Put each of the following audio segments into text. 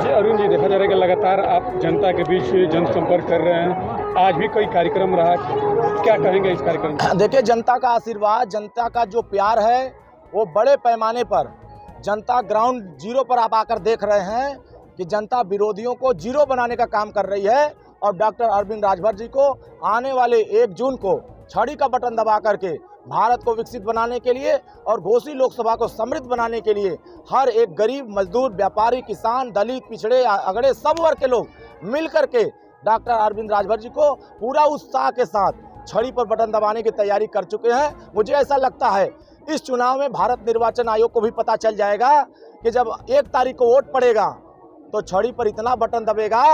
जी अरुण जी, देखा जा रहा है कि लगातार आप जनता के बीच जनसंपर्क कर रहे हैं। आज भी कोई कार्यक्रम रहा, क्या कहेंगे इस कार्यक्रम में? देखिए, जनता का आशीर्वाद, जनता का जो प्यार है वो बड़े पैमाने पर जनता ग्राउंड जीरो पर आप आकर देख रहे हैं कि जनता विरोधियों को जीरो बनाने का काम कर रही है। और डॉक्टर अरविंद राजभर जी को आने वाले 1 जून को छड़ी का बटन दबा करके भारत को विकसित बनाने के लिए और घोसी लोकसभा को समृद्ध बनाने के लिए हर एक गरीब, मजदूर, व्यापारी, किसान, दलित, पिछड़े, अगड़े सब वर्ग के लोग मिल करके डॉक्टर अरविंद राजभर जी को पूरा उत्साह के साथ छड़ी पर बटन दबाने की तैयारी कर चुके हैं। मुझे ऐसा लगता है इस चुनाव में भारत निर्वाचन आयोग को भी पता चल जाएगा कि जब 1 तारीख को वोट पड़ेगा तो छड़ी पर इतना बटन दबेगा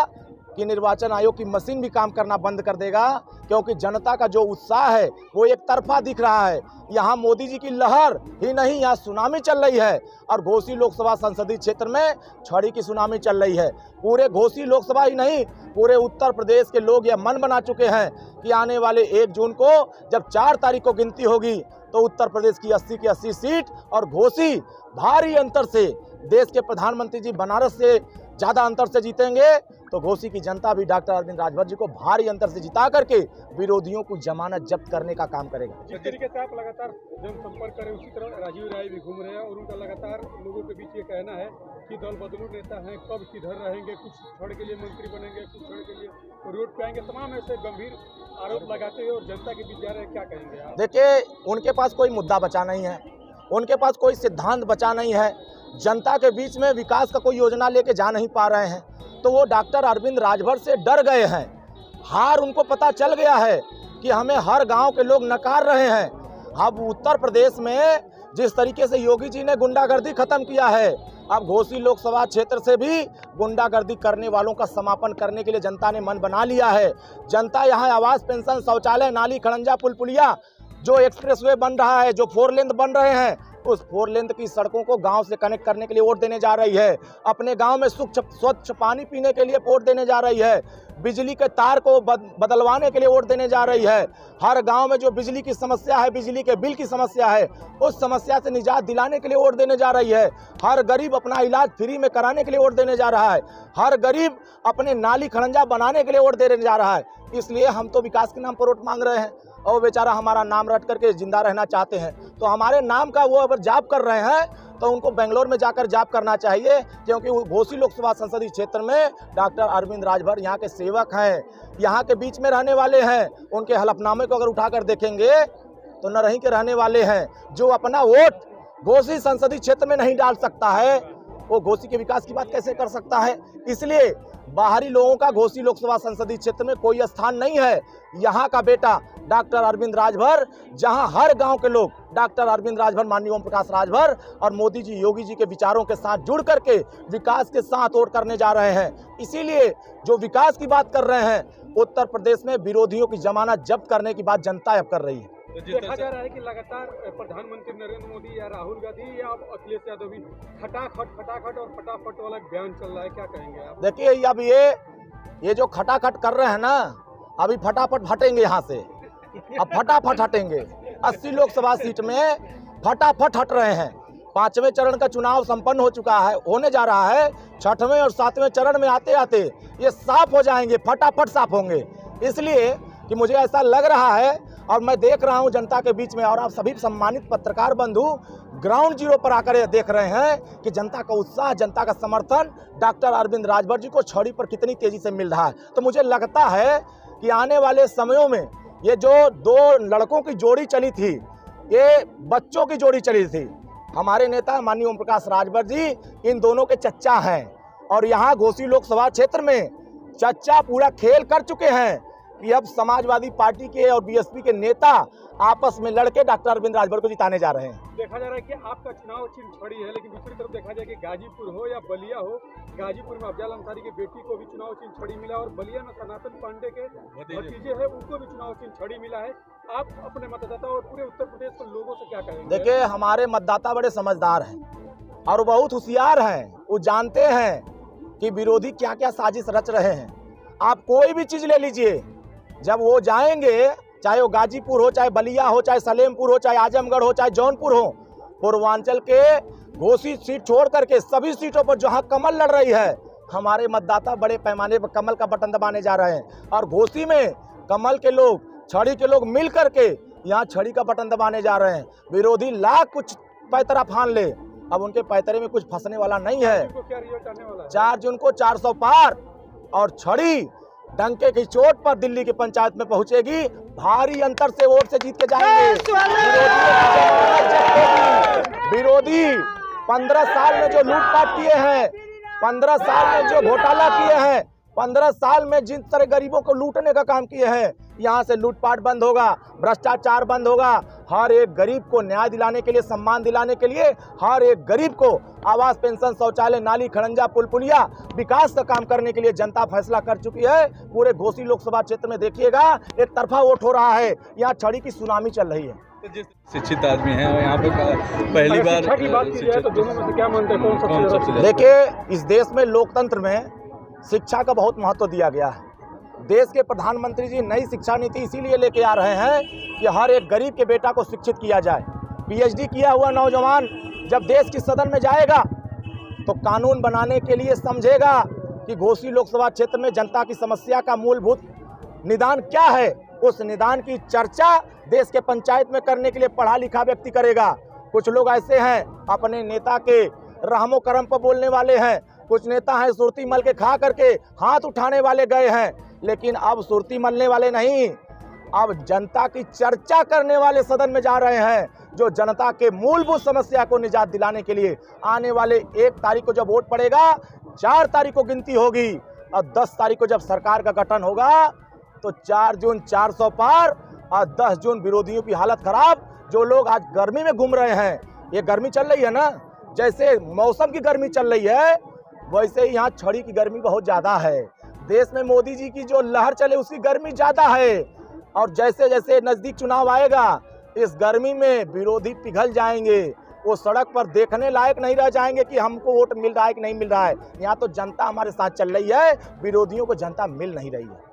कि निर्वाचन आयोग की मशीन भी काम करना बंद कर देगा, क्योंकि जनता का जो उत्साह है वो एक तरफा दिख रहा है। यहाँ मोदी जी की लहर ही नहीं, यहाँ सुनामी चल रही है और घोसी लोकसभा संसदीय क्षेत्र में छड़ी की सुनामी चल रही है। पूरे घोसी लोकसभा ही नहीं, पूरे उत्तर प्रदेश के लोग यह मन बना चुके हैं कि आने वाले 1 जून को जब 4 तारीख को गिनती होगी तो उत्तर प्रदेश की 80 की 80 सीट और घोसी भारी अंतर से, देश के प्रधानमंत्री जी बनारस से ज़्यादा अंतर से जीतेंगे। तो घोसी की जनता भी डॉक्टर अरविंद राजभर जी को भारी अंतर से जिता करके विरोधियों को जमानत जब्त करने का काम करेगा। जिस तरीके से आप लगातार जनसंपर्क करें, उसी तरह राजीव राय भी घूम रहे हैं और उनका लगातार लोगों के बीच ये कहना है कि दल बदलू नेता हैं, कब किधर रहेंगे, कुछ क्षण के लिए मंत्री बनेंगे, कुछ क्षण के लिए रोड पे आएंगे, तमाम ऐसे गंभीर आरोप लगाते हुए और जनता के बीच जा रहे हैं। क्या कहेंगे आप? देखिए, उनके पास कोई मुद्दा बचा नहीं है, उनके पास कोई सिद्धांत बचा नहीं है, जनता के बीच में विकास का कोई योजना लेके जा नहीं पा रहे हैं, तो वो डॉक्टर अरविंद राजभर से डर गए हैं। हार उनको पता चल गया है कि हमें हर गांव के लोग नकार रहे हैं। अब उत्तर प्रदेश में जिस तरीके से योगी जी ने गुंडागर्दी खत्म किया है, अब घोसी लोकसभा क्षेत्र से भी गुंडागर्दी करने वालों का समापन करने के लिए जनता ने मन बना लिया है। जनता यहाँ आवास, पेंशन, शौचालय, नाली, खड़ंजा, पुल पुलिया, जो एक्सप्रेसवे बन रहा है, जो 4 लेन बन रहे हैं, उस 4 लेन की सड़कों को गांव से कनेक्ट करने के लिए वोट देने जा रही है। अपने गांव में स्वच्छ पानी पीने के लिए वोट देने जा रही है। बिजली के तार को बदलवाने के लिए वोट देने जा रही है। हर गांव में जो बिजली की समस्या है, बिजली के बिल की समस्या है, उस समस्या से निजात दिलाने के लिए वोट देने जा रही है। हर गरीब अपना इलाज फ्री में कराने के लिए वोट देने जा रहा है। हर गरीब अपने नाली खड़ंजा बनाने के लिए वोट देने जा रहा है। इसलिए हम तो विकास के नाम पर वोट मांग रहे हैं और बेचारा हमारा नाम रट करके जिंदा रहना चाहते हैं। तो हमारे नाम का वो अगर जाप कर रहे हैं तो उनको बेंगलोर में जाकर जाप करना चाहिए, क्योंकि वो घोसी लोकसभा संसदीय क्षेत्र में डॉक्टर अरविंद राजभर यहाँ के सेवक हैं, यहाँ के बीच में रहने वाले हैं। उनके हलफनामे को अगर उठाकर देखेंगे तो न रही के रहने वाले हैं। जो अपना वोट घोसी संसदीय क्षेत्र में नहीं डाल सकता है, वो घोसी के विकास की बात कैसे कर सकता है? इसलिए बाहरी लोगों का घोसी लोकसभा संसदीय क्षेत्र में कोई स्थान नहीं है। यहाँ का बेटा डॉक्टर अरविंद राजभर, जहाँ हर गांव के लोग डॉक्टर अरविंद राजभर, माननीय ओम प्रकाश राजभर और मोदी जी, योगी जी के विचारों के साथ जुड़ करके विकास के साथ वोट करने जा रहे हैं। इसीलिए जो विकास की बात कर रहे हैं, उत्तर प्रदेश में विरोधियों की जमानत जब्त करने की बात जनता अब कर रही है। देखा जा रहा है कि लगातार प्रधानमंत्री नरेंद्र मोदी या राहुल गांधी या अखिलेश यादव भी खटाखट और फटाफट वाला बयान चल रहा है। क्या कहेंगे आप? देखिए, अब ये जो खटाखट कर रहे हैं ना, अभी फटाफट हटेंगे यहाँ से। अब फटाफट हटेंगे। 80 लोकसभा सीट में फटाफट हट रहे हैं। 5वें चरण का चुनाव संपन्न हो चुका है, होने जा रहा है। 6वें और 7वें चरण में आते आते ये साफ हो जाएंगे, फटाफट साफ होंगे। इसलिए कि मुझे ऐसा लग रहा है और मैं देख रहा हूं जनता के बीच में, और आप सभी सम्मानित पत्रकार बंधु ग्राउंड जीरो पर आकर ये देख रहे हैं कि जनता का उत्साह, जनता का समर्थन डॉक्टर अरविंद राजभर जी को छड़ी पर कितनी तेजी से मिल रहा है। तो मुझे लगता है कि आने वाले समयों में ये जो 2 लड़कों की जोड़ी चली थी, ये बच्चों की जोड़ी चली थी। हमारे नेता माननीय ओम प्रकाश राजभर जी इन दोनों के चच्चा हैं और यहाँ घोसी लोकसभा क्षेत्र में चच्चा पूरा खेल कर चुके हैं कि अब समाजवादी पार्टी के और बीएसपी के नेता आपस में लड़के डॉक्टर अरविंद राजभर को जिताने जा रहे हैं। देखा जा रहा है कि आपका चुनाव चिन्ह छड़ी है, लेकिन दूसरी तरफ देखा जाए कि गाजीपुर हो या बलिया हो, गाजीपुर में अफजल अंसारी की बेटी को भी चुनाव चिन्ह छड़ी मिला और बलिया में सनातन पांडे के भतीजे हैं, उनको भी चुनाव चिन्ह छड़ी मिला है। आप अपने मतदाता और पूरे उत्तर प्रदेश के लोगों से क्या कहेंगे? देखिए, हमारे मतदाता बड़े समझदार हैं और बहुत होशियार हैं। वो जानते हैं कि विरोधी क्या क्या साजिश रच रहे हैं। आप कोई भी चीज ले लीजिए, जब वो जाएंगे, चाहे वो गाजीपुर हो, चाहे बलिया हो, चाहे सलेमपुर हो, चाहे आजमगढ़ हो, चाहे जौनपुर हो, पूर्वांचल के घोसी सीट छोड़ करके सभी सीटों पर जहां कमल लड़ रही है, हमारे मतदाता बड़े पैमाने पर कमल का बटन दबाने जा रहे हैं और घोसी में कमल के लोग, छड़ी के लोग मिल करके यहाँ छड़ी का बटन दबाने जा रहे हैं। विरोधी लाख कुछ पैतरा फान ले, अब उनके पैतरे में कुछ फंसने वाला नहीं है। 4 जून को 400 पार और छड़ी डंके की चोट पर दिल्ली की पंचायत में पहुंचेगी। भारी अंतर से वोट से जीत के जाएंगे। विरोधी 15 साल में जो लूटपाट किए हैं, 15 साल में जो घोटाला किए हैं, 15 साल में जिन तरह गरीबों को लूटने का काम किए हैं, यहाँ से लूटपाट बंद होगा, भ्रष्टाचार बंद होगा। हर एक गरीब को न्याय दिलाने के लिए, सम्मान दिलाने के लिए, हर एक गरीब को आवास, पेंशन, शौचालय, नाली, खड़ंजा, पुल पुलिया, विकास का काम करने के लिए जनता फैसला कर चुकी है। पूरे घोसी लोकसभा क्षेत्र में देखिएगा एक तरफा वोट हो रहा है, यहाँ छड़ी की सुनामी चल रही है। तो जिस शिक्षित आदमी हैं और यहाँ पे पहली बार शिक्षा की बात की जाए तो दोनों में से क्या मानते हैं, कौन सबसे ज्यादा? देखिए, इस देश में लोकतंत्र में शिक्षा का बहुत महत्व दिया गया है। देश के प्रधानमंत्री जी नई शिक्षा नीति इसीलिए लेके आ रहे हैं कि हर एक गरीब के बेटा को शिक्षित किया जाए। पीएचडी किया हुआ नौजवान जब देश की सदन में जाएगा तो कानून बनाने के लिए समझेगा कि घोसी लोकसभा क्षेत्र में जनता की समस्या का मूलभूत निदान क्या है। उस निदान की चर्चा देश के पंचायत में करने के लिए पढ़ा लिखा व्यक्ति करेगा। कुछ लोग ऐसे हैं अपने नेता के रहमो करम पर बोलने वाले हैं, कुछ नेता हैं सुरती मल के खा करके हाथ उठाने वाले गए हैं, लेकिन अब सुरती मलने वाले नहीं, अब जनता की चर्चा करने वाले सदन में जा रहे हैं, जो जनता के मूलभूत समस्या को निजात दिलाने के लिए आने वाले 1 तारीख को जब वोट पड़ेगा, 4 तारीख को गिनती होगी और 10 तारीख को जब सरकार का गठन होगा तो 4 जून 400 पार और 10 जून विरोधियों की हालत खराब। जो लोग आज गर्मी में घूम रहे हैं, ये गर्मी चल रही है ना, जैसे मौसम की गर्मी चल रही है वैसे ही यहाँ छड़ी की गर्मी बहुत ज़्यादा है। देश में मोदी जी की जो लहर चले उसकी गर्मी ज़्यादा है और जैसे जैसे नज़दीक चुनाव आएगा इस गर्मी में विरोधी पिघल जाएंगे, वो सड़क पर देखने लायक नहीं रह जाएंगे कि हमको वोट मिल रहा है कि नहीं मिल रहा है। यहाँ तो जनता हमारे साथ चल रही है, विरोधियों को जनता मिल नहीं रही है।